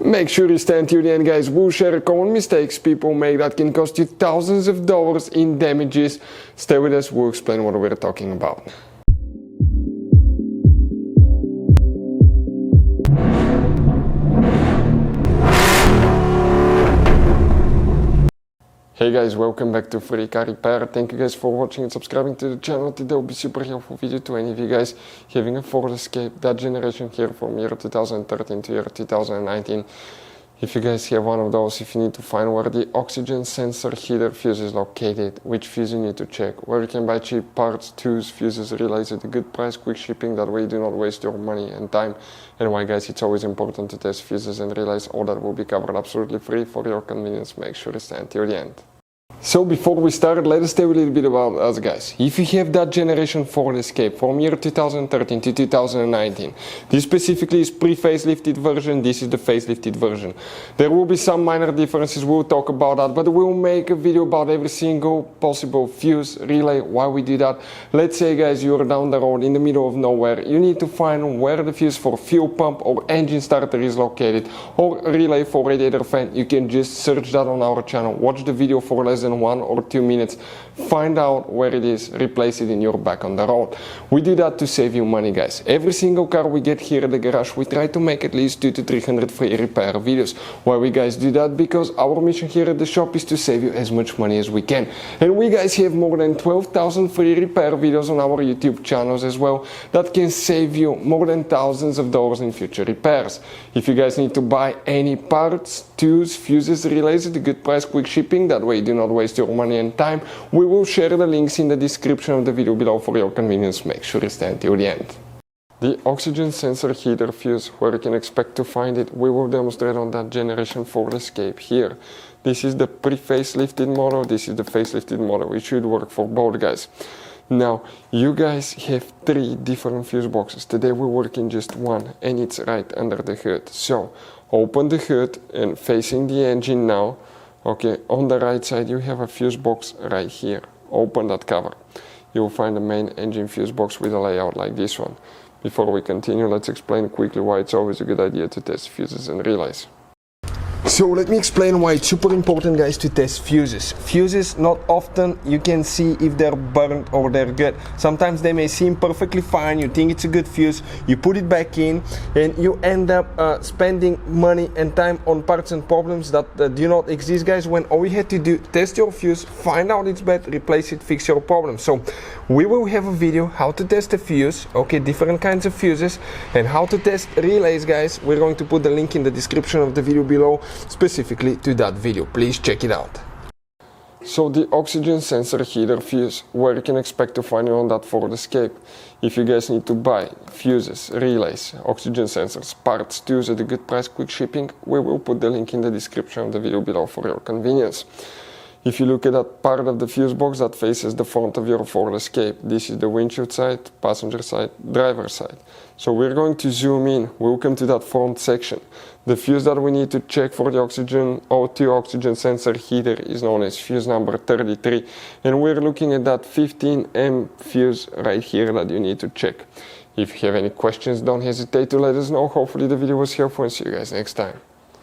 Make sure you stay until the end, guys. We'll share common mistakes people make that can cost you thousands of dollars in damages. Stay with us, we'll explain what we're talking about. Hey guys, welcome back to Free Car Repair. Thank you guys for watching and subscribing to the channel. Today will be super helpful video to any of you guys having a Ford Escape, that generation here from year 2013 to year 2019. If you guys have one of those, if you need to find where the oxygen sensor heater fuse is located, which fuse you need to check, where you can buy cheap parts, tools, fuses, relays at a good price, quick shipping, that way you do not waste your money and time, and why guys it's always important to test fuses and relays. All that will be covered absolutely free for your convenience. Make sure to stay until the end. So before we start, let us tell you a little bit about us guys. If you have that generation Ford Escape from year 2013 to 2019, this specifically is pre-facelifted version, this is the facelifted version. There will be some minor differences, we'll talk about that, but we'll make a video about every single possible fuse, relay, why we do that. Let's say guys, you're down the road in the middle of nowhere, you need to find where the fuse for fuel pump or engine starter is located, or relay for radiator fan. You can just search that on our channel, watch the video for less than 1 or 2 minutes, find out where it is, replace it in your back on the road. We do that to save you money guys. Every single car we get here at the garage, we try to make at least 200 to 300 free repair videos. Why we guys do that? Because our mission here at the shop is to save you as much money as we can. And we guys have more than 12,000 free repair videos on our YouTube channels as well that can save you more than thousands of dollars in future repairs. If you guys need to buy any parts, tools, fuses, relays at a good price, quick shipping, that way you do not waste your money and time, we will share the links in the description of the video below for your convenience. Make sure you stay until the end. The oxygen sensor heater fuse, where you can expect to find it, we will demonstrate on that generation Ford Escape here. This is the pre-facelifted model, this is the facelifted model. It should work for both guys. Now, you guys have 3 different fuse boxes. Today we work in just one, and it's right under the hood. So, open the hood and facing the engine now. Okay, on the right side you have a fuse box right here. Open that cover. You'll find the main engine fuse box with a layout like this one. Before we continue, let's explain quickly why it's always a good idea to test fuses and relays. So let me explain why it's super important guys to test fuses. Fuses, not often you can see if they're burnt or they're good. Sometimes they may seem perfectly fine, you think it's a good fuse, you put it back in and you end up spending money and time on parts and problems that do not exist guys, when all you had to do, test your fuse, find out it's bad, replace it, fix your problem. So we will have a video how to test a fuse, okay, different kinds of fuses, and how to test relays guys. We're going to put the link in the description of the video below specifically to that video. Please check it out. So the oxygen sensor heater fuse, where you can expect to find it on that Ford Escape. If you guys need to buy fuses, relays, oxygen sensors, parts, tools at a good price, quick shipping, we will put the link in the description of the video below for your convenience. If you look at that part of the fuse box that faces the front of your Ford Escape, this is the windshield side, passenger side, driver side. So we're going to zoom in, we'll come to that front section. The fuse that we need to check for the oxygen O2 oxygen sensor heater is known as fuse number 33. And we're looking at that 15M fuse right here that you need to check. If you have any questions, don't hesitate to let us know. Hopefully the video was helpful and see you guys next time.